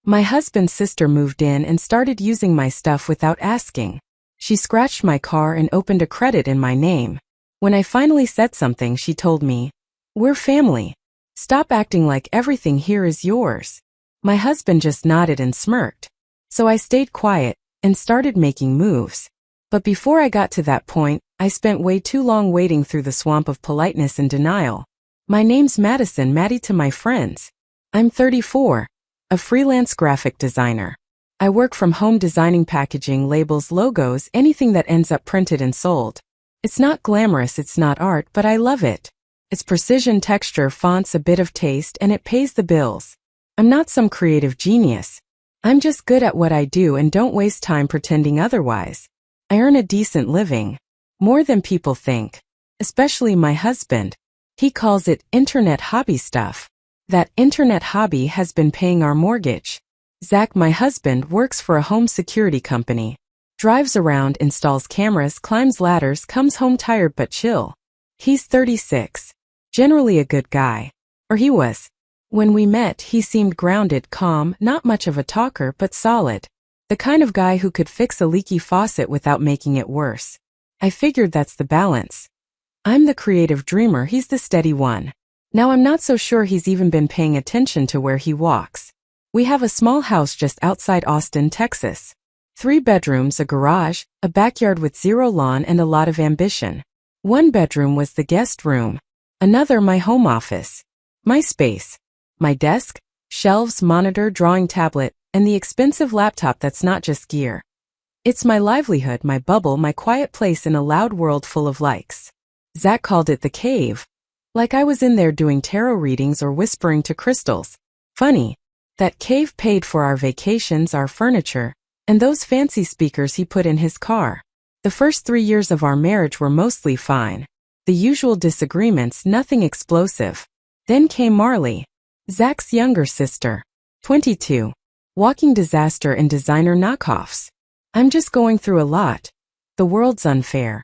My husband's sister moved in and started using my stuff without asking. She scratched my car and opened a credit in my name. When I finally said something, she told me, "We're family. Stop acting like everything here is yours." My husband just nodded and smirked. So I stayed quiet and started making moves. But before I got to that point, I spent way too long wading through the swamp of politeness and denial. My name's Madison, Maddie to my friends. I'm 34, a freelance graphic designer. I work from home designing packaging, labels, logos, anything that ends up printed and sold. It's not glamorous, it's not art, but I love it. It's precision, texture, fonts, a bit of taste, and it pays the bills. I'm not some creative genius. I'm just good at what I do and don't waste time pretending otherwise. I earn a decent living. More than people think. Especially my husband. He calls it internet hobby stuff. That internet hobby has been paying our mortgage. Zach, my husband, works for a home security company. Drives around, installs cameras, climbs ladders, comes home tired but chill. He's 36. Generally a good guy. Or he was. When we met, he seemed grounded, calm, not much of a talker but solid. The kind of guy who could fix a leaky faucet without making it worse. I figured that's the balance. I'm the creative dreamer, he's the steady one. Now I'm not so sure he's even been paying attention to where he walks. We have a small house just outside Austin, Texas. 3 bedrooms, a garage, a backyard with zero lawn and a lot of ambition. One bedroom was the guest room. Another my home office. My space. My desk, shelves, monitor, drawing tablet, and the expensive laptop that's not just gear. It's my livelihood, my bubble, my quiet place in a loud world full of likes. Zach called it the cave. Like I was in there doing tarot readings or whispering to crystals. Funny. That cave paid for our vacations, our furniture, and those fancy speakers he put in his car. The first 3 years of our marriage were mostly fine. The usual disagreements, nothing explosive. Then came Marley, Zach's younger sister. 22. Walking disaster and designer knockoffs. I'm just going through a lot. The world's unfair.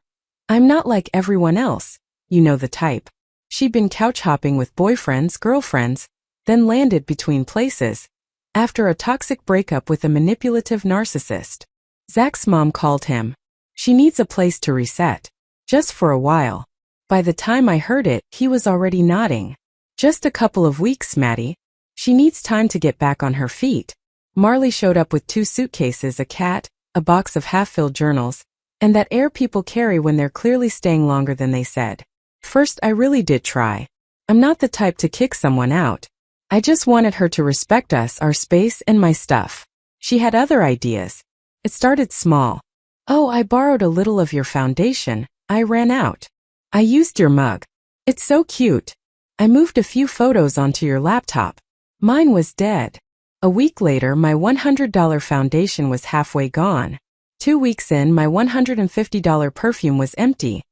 I'm not like everyone else. You know the type. She'd been couch hopping with boyfriends, girlfriends, then landed between places. After a toxic breakup with a manipulative narcissist. Zach's mom called him. She needs a place to reset. Just for a while. By the time I heard it, he was already nodding. Just a couple of weeks, Maddie. She needs time to get back on her feet. Marley showed up with 2 suitcases, a cat, a box of half-filled journals, and that air people carry when they're clearly staying longer than they said. First, I really did try. I'm not the type to kick someone out. I just wanted her to respect us, our space, and my stuff. She had other ideas. It started small. "Oh, I borrowed a little of your foundation. I ran out. I used your mug. It's so cute. I moved a few photos onto your laptop. Mine was dead." A week later, my $100 foundation was halfway gone. 2 weeks in, my $150 perfume was empty.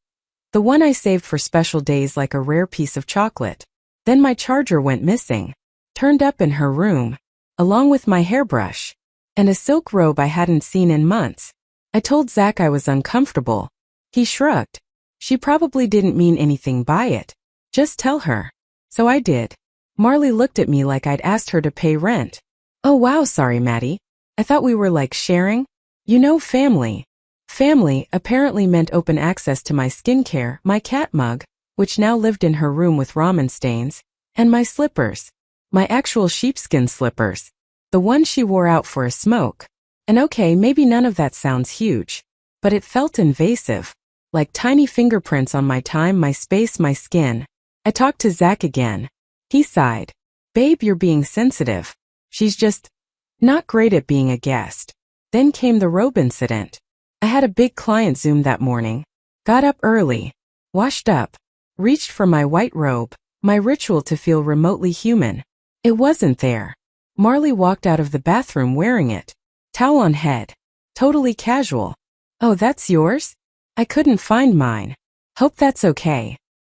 The one I saved for special days like a rare piece of chocolate. Then my charger went missing. Turned up in her room, along with my hairbrush, and a silk robe I hadn't seen in months. I told Zach I was uncomfortable. He shrugged. She probably didn't mean anything by it. Just tell her. So I did. Marley looked at me like I'd asked her to pay rent. "Oh wow, sorry Maddie. I thought we were like sharing. You know, family." Family apparently meant open access to my skincare, my cat mug, which now lived in her room with ramen stains, and my slippers. My actual sheepskin slippers. The one she wore out for a smoke. And okay, maybe none of that sounds huge. But it felt invasive. Like tiny fingerprints on my time, my space, my skin. I talked to Zach again. He sighed. "Babe, you're being sensitive. She's just not great at being a guest." Then came the robe incident. I had a big client Zoom that morning. Got up early. Washed up. Reached for my white robe. My ritual to feel remotely human. It wasn't there. Marley walked out of the bathroom wearing it. Towel on head. Totally casual. "Oh, that's yours? I couldn't find mine. Hope that's okay."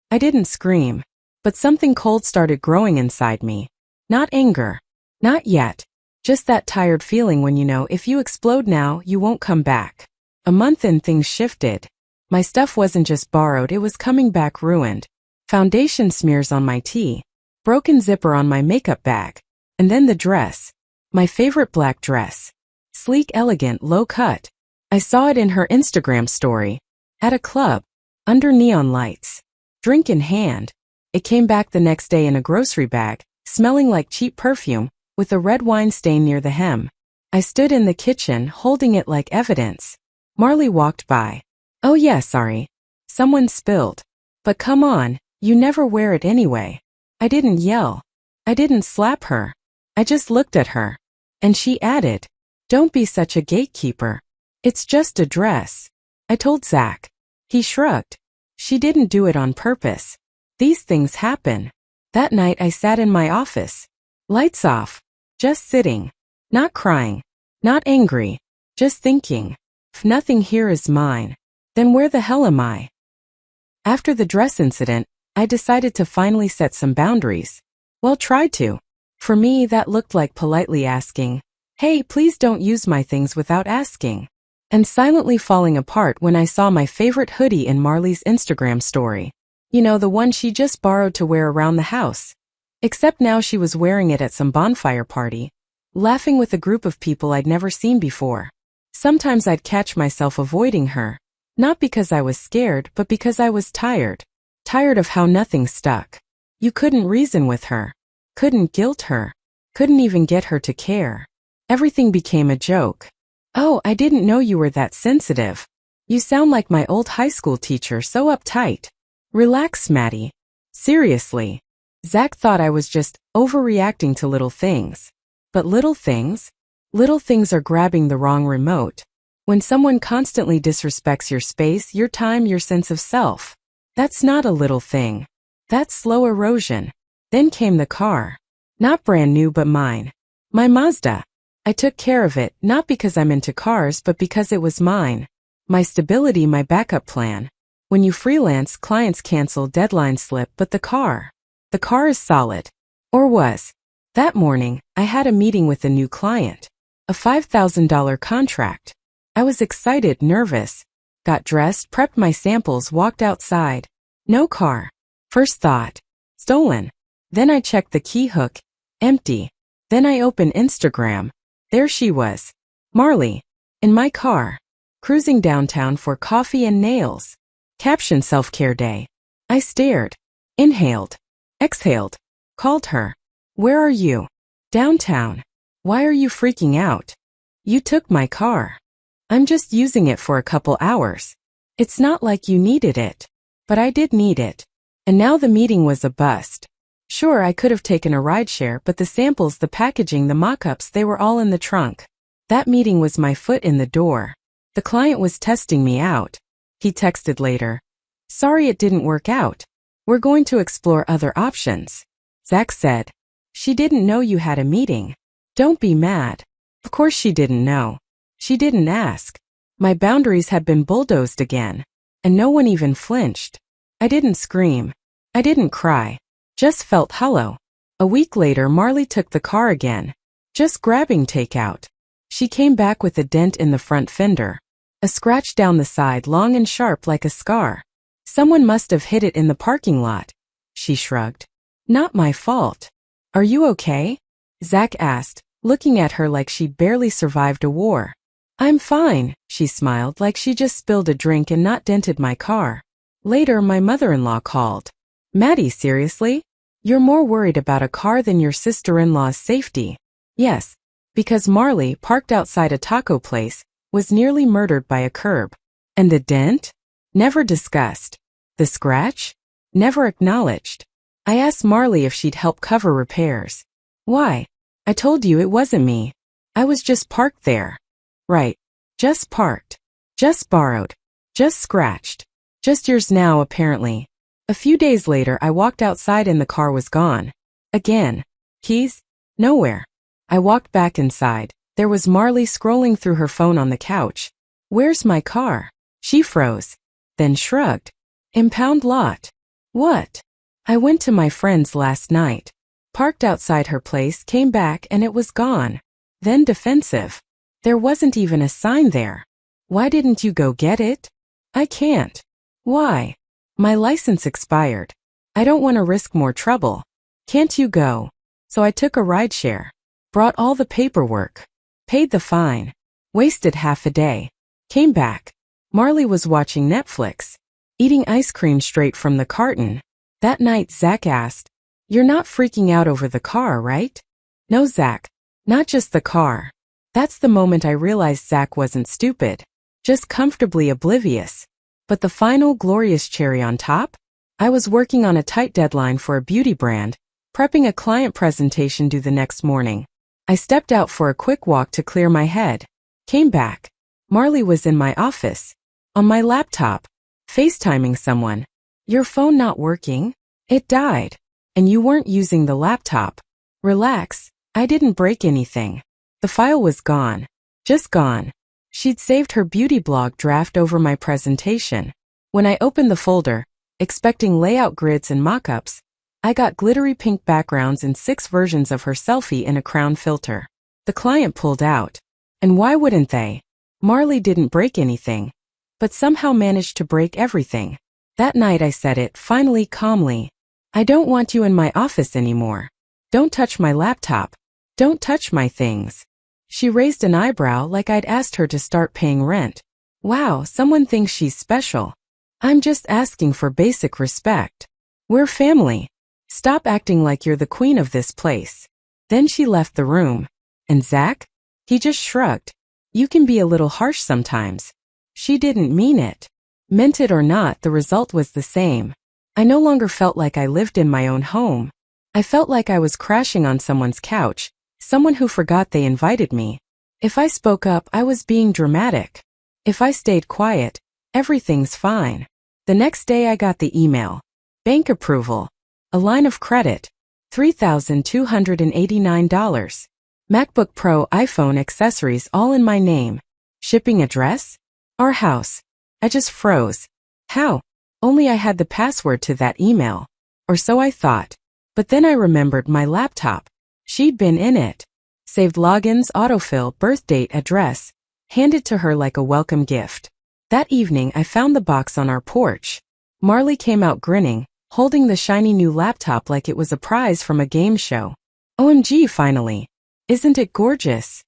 I didn't scream. But something cold started growing inside me. Not anger. Not yet. Just that tired feeling when you know if you explode now, you won't come back. A month in, things shifted. My stuff wasn't just borrowed, it was coming back ruined. Foundation smears on my tee. Broken zipper on my makeup bag. And then the dress. My favorite black dress. Sleek, elegant, low cut. I saw it in her Instagram story. At a club. Under neon lights. Drink in hand. It came back the next day in a grocery bag, smelling like cheap perfume, with a red wine stain near the hem. I stood in the kitchen, holding it like evidence. Marley walked by. Oh yeah, sorry. Someone spilled. But come on, you never wear it anyway. I didn't yell. I didn't slap her. I just looked at her. And she added, don't be such a gatekeeper. It's just a dress. I told Zach. He shrugged. She didn't do it on purpose. These things happen. That night I sat in my office. Lights off. Just sitting. Not crying. Not angry. Just thinking. If nothing here is mine, then where the hell am I? After the dress incident, I decided to finally set some boundaries. Well, try to. For me, that looked like politely asking, hey, please don't use my things without asking. And silently falling apart when I saw my favorite hoodie in Marley's Instagram story. You know, the one she just borrowed to wear around the house. Except now she was wearing it at some bonfire party, laughing with a group of people I'd never seen before. Sometimes I'd catch myself avoiding her, not because I was scared, but because I was tired. Tired of how nothing stuck. You couldn't reason with her. Couldn't guilt her. Couldn't even get her to care. Everything became a joke. Oh, I didn't know you were that sensitive. You sound like my old high school teacher, so uptight. Relax, Maddie. Seriously. Zach thought I was just overreacting to little things. But little things? Little things are grabbing the wrong remote. When someone constantly disrespects your space, your time, your sense of self. That's not a little thing. That's slow erosion. Then came the car. Not brand new, but mine. My Mazda. I took care of it, not because I'm into cars, but because it was mine. My stability, my backup plan. When you freelance, clients cancel, deadlines slip, but the car is solid. Or was. That morning, I had a meeting with a new client. A $5,000 contract. I was excited, nervous. Got dressed, prepped my samples, walked outside. No car. First thought. Stolen. Then I checked the key hook. Empty. Then I opened Instagram. There she was. Marley. In my car. Cruising downtown for coffee and nails. Caption self-care day. I stared. Inhaled. Exhaled. Called her. Where are you? Downtown. Why are you freaking out? You took my car. I'm just using it for a couple hours. It's not like you needed it. But I did need it. And now the meeting was a bust. Sure, I could have taken a rideshare, but the samples, the packaging, the mock-ups, they were all in the trunk. That meeting was my foot in the door. The client was testing me out. He texted later. Sorry it didn't work out. We're going to explore other options. Zach said. She didn't know you had a meeting. Don't be mad. Of course she didn't know. She didn't ask. My boundaries had been bulldozed again. And no one even flinched. I didn't scream. I didn't cry. Just felt hollow. A week later, Marley took the car again. Just grabbing takeout. She came back with a dent in the front fender. A scratch down the side, long and sharp like a scar. Someone must have hit it in the parking lot. She shrugged. Not my fault. Are you okay? Zach asked, looking at her like she'd barely survived a war. I'm fine, she smiled like she just spilled a drink and not dented my car. Later, my mother-in-law called. Maddie, seriously? You're more worried about a car than your sister-in-law's safety. Yes, because Marley, parked outside a taco place, was nearly murdered by a curb. And the dent? Never discussed. The scratch? Never acknowledged. I asked Marley if she'd help cover repairs. Why? I told you it wasn't me. I was just parked there. Right. Just parked. Just borrowed. Just scratched. Just yours now, apparently. A few days later, I walked outside and the car was gone. Again. Keys? Nowhere. I walked back inside. There was Marley scrolling through her phone on the couch. Where's my car? She froze. Then shrugged. Impound lot. What? I went to my friend's last night. Parked outside her place, came back, and it was gone. Then defensive. There wasn't even a sign there. Why didn't you go get it? I can't. Why? My license expired. I don't want to risk more trouble. Can't you go? So I took a rideshare. Brought all the paperwork. Paid the fine. Wasted half a day. Came back. Marley was watching Netflix. Eating ice cream straight from the carton. That night Zach asked, "You're not freaking out over the car, right?" "No, Zach. Not just the car." That's the moment I realized Zach wasn't stupid. Just comfortably oblivious. But the final glorious cherry on top? I was working on a tight deadline for a beauty brand, prepping a client presentation due the next morning. I stepped out for a quick walk to clear my head. Came back. Marley was in my office. On my laptop. FaceTiming someone. "Your phone not working? It died. And you weren't using the laptop." "Relax. I didn't break anything." The file was gone. Just gone. She'd saved her beauty blog draft over my presentation. When I opened the folder, expecting layout grids and mock-ups, I got glittery pink backgrounds and 6 versions of her selfie in a crown filter. The client pulled out. And why wouldn't they? Marley didn't break anything, but somehow managed to break everything. That night I said it, finally calmly. "I don't want you in my office anymore. Don't touch my laptop. Don't touch my things." She raised an eyebrow like I'd asked her to start paying rent. "Wow, someone thinks she's special." "I'm just asking for basic respect. We're family. Stop acting like you're the queen of this place." Then she left the room. And Zach? He just shrugged. "You can be a little harsh sometimes." She didn't mean it. Meant it or not, the result was the same. I no longer felt like I lived in my own home. I felt like I was crashing on someone's couch, someone who forgot they invited me. If I spoke up, I was being dramatic. If I stayed quiet, everything's fine. The next day I got the email. Bank approval. A line of credit. $3,289. MacBook Pro, iPhone, accessories all in my name. Shipping address? Our house. I just froze. How? Only I had the password to that email. Or so I thought. But then I remembered my laptop. She'd been in it. Saved logins, autofill, birth date, address. Handed to her like a welcome gift. That evening I found the box on our porch. Marley came out grinning, holding the shiny new laptop like it was a prize from a game show. "OMG, finally. Isn't it gorgeous?"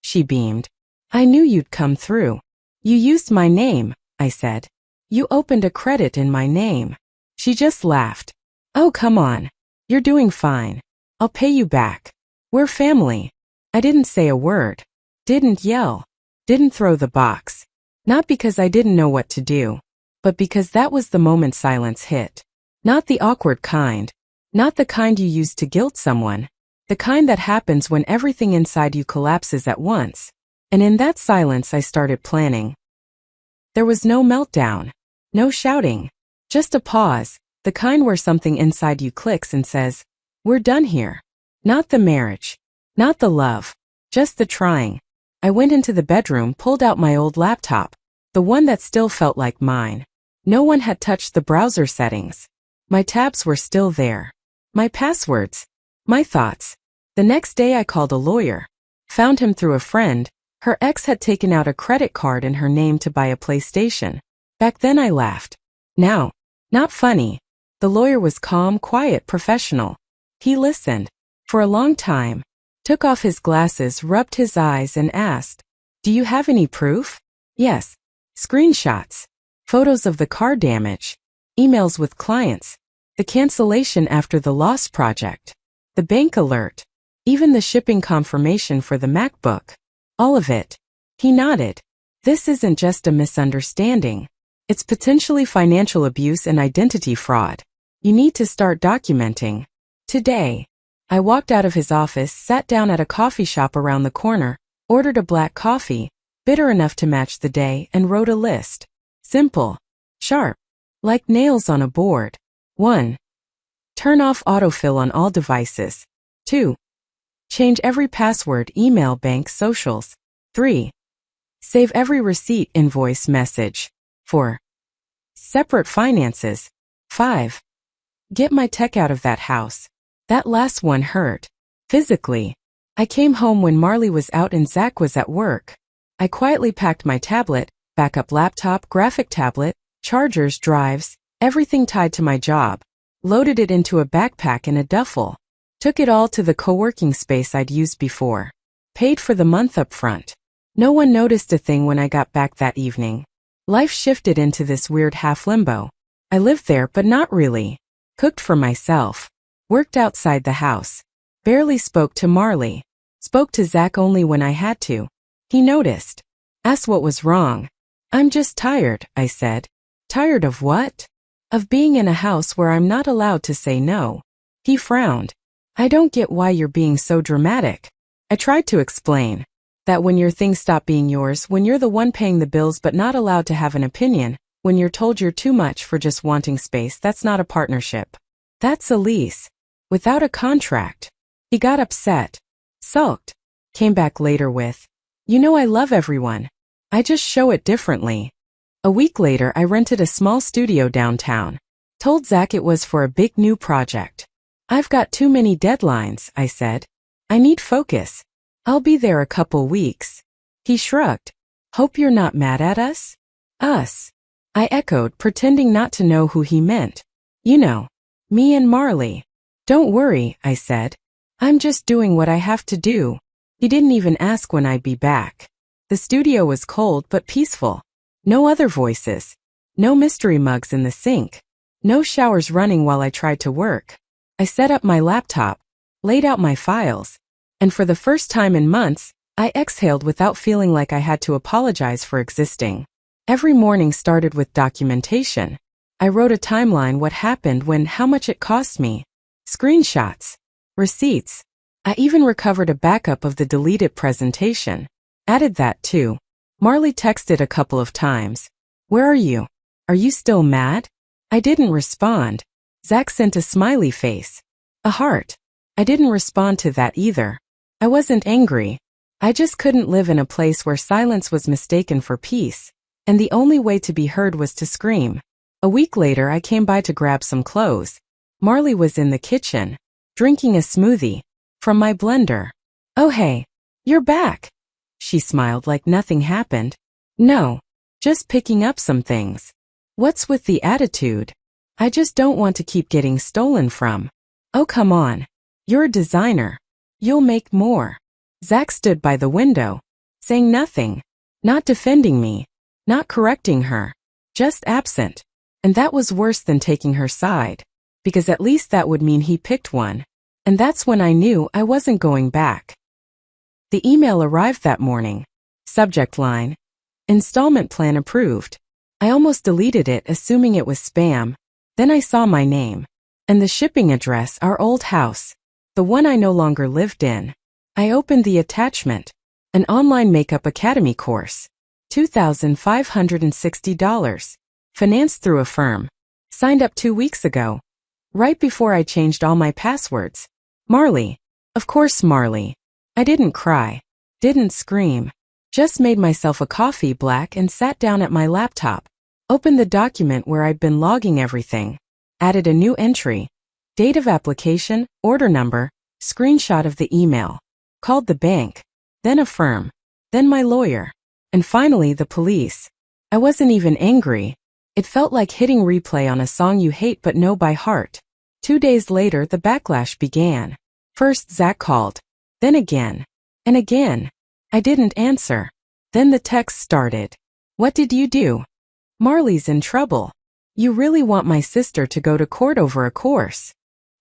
She beamed. "I knew you'd come through." "You used my name," I said. "You opened a credit in my name." She just laughed. "Oh, come on. You're doing fine. I'll pay you back. We're family." I didn't say a word. Didn't yell. Didn't throw the box. Not because I didn't know what to do, but because that was the moment silence hit. Not the awkward kind. Not the kind you use to guilt someone. The kind that happens when everything inside you collapses at once. And in that silence I started planning. There was no meltdown. No shouting. Just a pause, the kind where something inside you clicks and says, "We're done here." Not the marriage. Not the love. Just the trying. I went into the bedroom, pulled out my old laptop. The one that still felt like mine. No one had touched the browser settings. My tabs were still there. My passwords. My thoughts. The next day I called a lawyer. Found him through a friend. Her ex had taken out a credit card in her name to buy a PlayStation. Back then I laughed. Now, not funny. The lawyer was calm, quiet, professional. He listened. For a long time. Took off his glasses, rubbed his eyes and asked, "Do you have any proof?" "Yes." Screenshots. Photos of the car damage. Emails with clients. The cancellation after the loss project. The bank alert. Even the shipping confirmation for the MacBook. All of it. He nodded. "This isn't just a misunderstanding. It's potentially financial abuse and identity fraud. You need to start documenting. Today." I walked out of his office, sat down at a coffee shop around the corner, ordered a black coffee, bitter enough to match the day, and wrote a list. Simple. Sharp. Like nails on a board. 1. Turn off autofill on all devices. 2. Change every password, email, bank, socials. 3. Save every receipt, invoice, message. 4. Separate finances. 5. Get my tech out of that house. That last one hurt. Physically. I came home when Marley was out and Zach was at work. I quietly packed my tablet, backup laptop, graphic tablet, chargers, drives, everything tied to my job. Loaded it into a backpack and a duffel. Took it all to the co-working space I'd used before. Paid for the month up front. No one noticed a thing when I got back that evening. Life shifted into this weird half-limbo. I lived there but not really. Cooked for myself. Worked outside the house. Barely spoke to Marley. Spoke to Zach only when I had to. He noticed. Asked what was wrong. I'm just tired, I said. Tired of what? Of being in a house where I'm not allowed to say no. He frowned. I don't get why you're being so dramatic. I tried to explain. That when your things stop being yours, when you're the one paying the bills but not allowed to have an opinion, when you're told you're too much for just wanting space, that's not a partnership. That's a lease. Without a contract. He got upset. Sulked. Came back later with, you know I love everyone. I just show it differently. A week later I rented a small studio downtown. Told Zach it was for a big new project. I've got too many deadlines, I said. I need focus. I'll be there a couple weeks. He shrugged. Hope you're not mad at us? Us. I echoed, pretending not to know who he meant. You know, me and Marley. Don't worry, I said. I'm just doing what I have to do. He didn't even ask when I'd be back. The studio was cold but peaceful. No other voices. No mystery mugs in the sink. No showers running while I tried to work. I set up my laptop, laid out my files, and for the first time in months, I exhaled without feeling like I had to apologize for existing. Every morning started with documentation. I wrote a timeline, what happened when, how much it cost me. Screenshots. Receipts. I even recovered a backup of the deleted presentation. Added that too. Marley texted a couple of times. Where are you? Are you still mad? I didn't respond. Zach sent a smiley face. A heart. I didn't respond to that either. I wasn't angry. I just couldn't live in a place where silence was mistaken for peace, and the only way to be heard was to scream. A week later I came by to grab some clothes. Marley was in the kitchen, drinking a smoothie from my blender. Oh hey, you're back. She smiled like nothing happened. No, just picking up some things. What's with the attitude? I just don't want to keep getting stolen from. Oh come on. You're a designer. You'll make more. Zach stood by the window, saying nothing, not defending me, not correcting her, just absent. And that was worse than taking her side, because at least that would mean he picked one. And that's when I knew I wasn't going back. The email arrived that morning. Subject line, installment plan approved. I almost deleted it, assuming it was spam. Then I saw my name and the shipping address, our old house, the one I no longer lived in. I opened the attachment, an online makeup academy course, $2,560, financed through a firm, signed up 2 weeks ago, right before I changed all my passwords. Marley, of course Marley. I didn't cry, didn't scream, just made myself a coffee black and sat down at my laptop, opened the document where I'd been logging everything, added a new entry, date of application, order number, screenshot of the email, called the bank, then a firm, then my lawyer, and finally the police. I wasn't even angry. It felt like hitting replay on a song you hate but know by heart. 2 days later the backlash began. First Zach called, then again, and again. I didn't answer. Then the text started. What did you do? Marley's in trouble. You really want my sister to go to court over a course?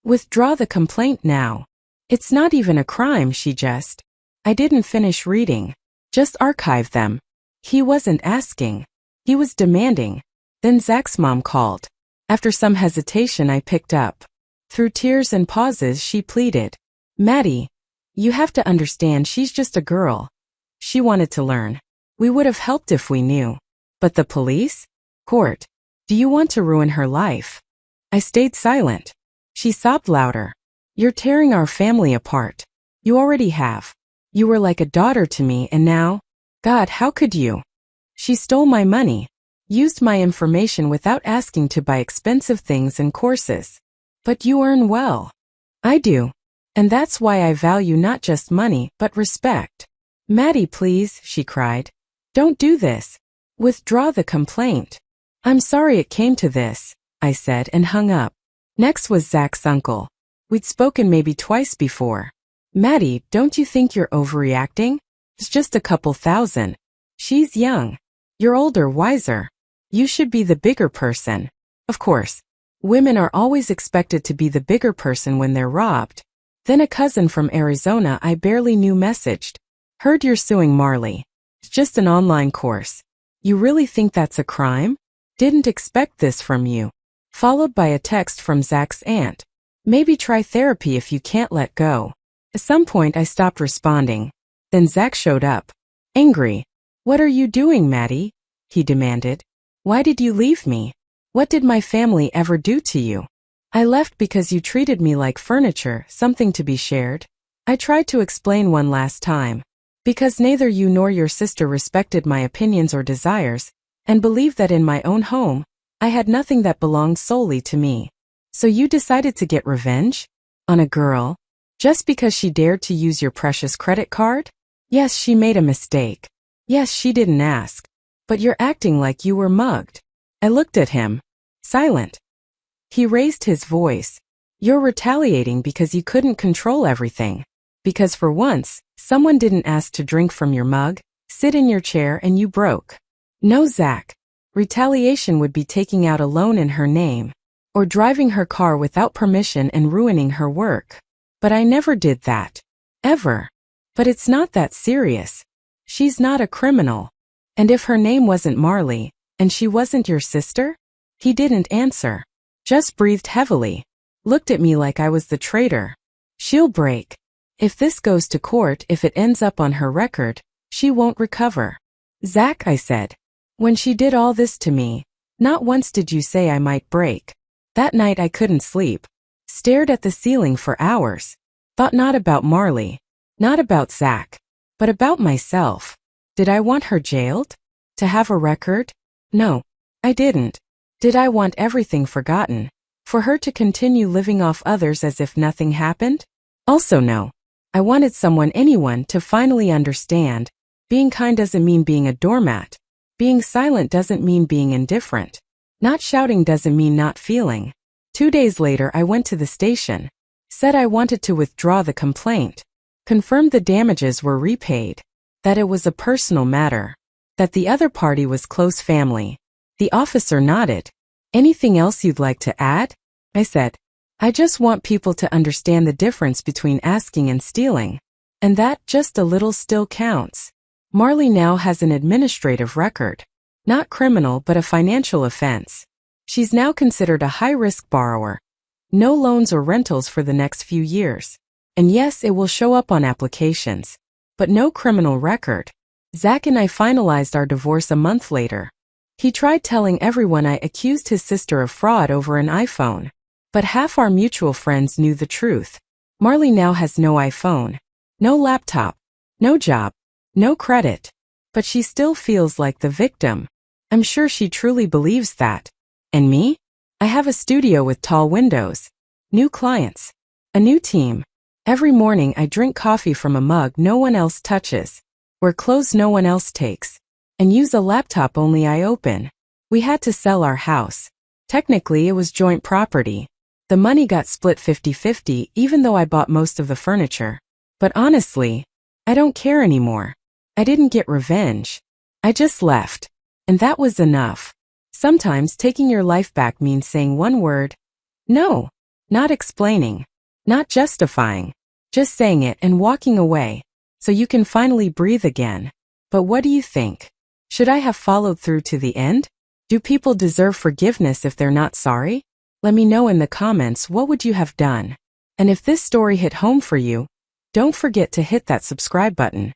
Withdraw the complaint now. It's not even a crime, she just. I didn't finish reading. Just archive them. He wasn't asking. He was demanding. Then Zach's mom called. After some hesitation I picked up. Through tears and pauses she pleaded. Maddie, you have to understand she's just a girl. She wanted to learn. We would have helped if we knew. But the police? Court. Do you want to ruin her life? I stayed silent. She sobbed louder. You're tearing our family apart. You already have. You were like a daughter to me and now? God, how could you? She stole my money. Used my information without asking to buy expensive things and courses. But you earn well. I do. And that's why I value not just money, but respect. Maddie, please, she cried. Don't do this. Withdraw the complaint. I'm sorry it came to this, I said and hung up. Next was Zach's uncle. We'd spoken maybe twice before. Maddie, don't you think you're overreacting? It's just a couple thousand. She's young. You're older, wiser. You should be the bigger person. Of course, women are always expected to be the bigger person when they're robbed. Then a cousin from Arizona I barely knew messaged. Heard you're suing Marley. It's just an online course. You really think that's a crime? Didn't expect this from you. Followed by a text from Zach's aunt. Maybe try therapy if you can't let go. At some point I stopped responding. Then Zach showed up. Angry. What are you doing, Maddie? He demanded. Why did you leave me? What did my family ever do to you? I left because you treated me like furniture, something to be shared. I tried to explain one last time. Because neither you nor your sister respected my opinions or desires, and believed that in my own home, I had nothing that belonged solely to me. So you decided to get revenge? On a girl? Just because she dared to use your precious credit card? Yes, she made a mistake. Yes, she didn't ask. But you're acting like you were mugged. I looked at him. Silent. He raised his voice. You're retaliating because you couldn't control everything. Because for once, someone didn't ask to drink from your mug, sit in your chair, and you broke. No, Zach. Retaliation would be taking out a loan in her name, or driving her car without permission and ruining her work. But I never did that. Ever. But it's not that serious. She's not a criminal. And if her name wasn't Marley, and she wasn't your sister? He didn't answer. Just breathed heavily. Looked at me like I was the traitor. She'll break. If this goes to court, if it ends up on her record, she won't recover. Zach, I said. When she did all this to me, not once did you say I might break. That night I couldn't sleep. Stared at the ceiling for hours. Thought not about Marley. Not about Zach. But about myself. Did I want her jailed? To have a record? No, I didn't. Did I want everything forgotten? For her to continue living off others as if nothing happened? Also no. I wanted anyone to finally understand. Being kind doesn't mean being a doormat. Being silent doesn't mean being indifferent. Not shouting doesn't mean not feeling. 2 days later I went to the station. Said I wanted to withdraw the complaint. Confirmed the damages were repaid. That it was a personal matter. That the other party was close family. The officer nodded. Anything else you'd like to add? I said. I just want people to understand the difference between asking and stealing. And that just a little still counts. Marley now has an administrative record. Not criminal but a financial offense. She's now considered a high-risk borrower. No loans or rentals for the next few years. And yes, it will show up on applications. But no criminal record. Zach and I finalized our divorce a month later. He tried telling everyone I accused his sister of fraud over an iPhone. But half our mutual friends knew the truth. Marley now has no iPhone. No laptop. No job. No credit. But she still feels like the victim. I'm sure she truly believes that. And me? I have a studio with tall windows. New clients. A new team. Every morning I drink coffee from a mug no one else touches. Wear clothes no one else takes. And use a laptop only I open. We had to sell our house. Technically it was joint property. The money got split 50-50 even though I bought most of the furniture. But honestly, I don't care anymore. I didn't get revenge. I just left. And that was enough. Sometimes taking your life back means saying one word. No. Not explaining. Not justifying. Just saying it and walking away. So you can finally breathe again. But what do you think? Should I have followed through to the end? Do people deserve forgiveness if they're not sorry? Let me know in the comments what would you have done. And if this story hit home for you, don't forget to hit that subscribe button.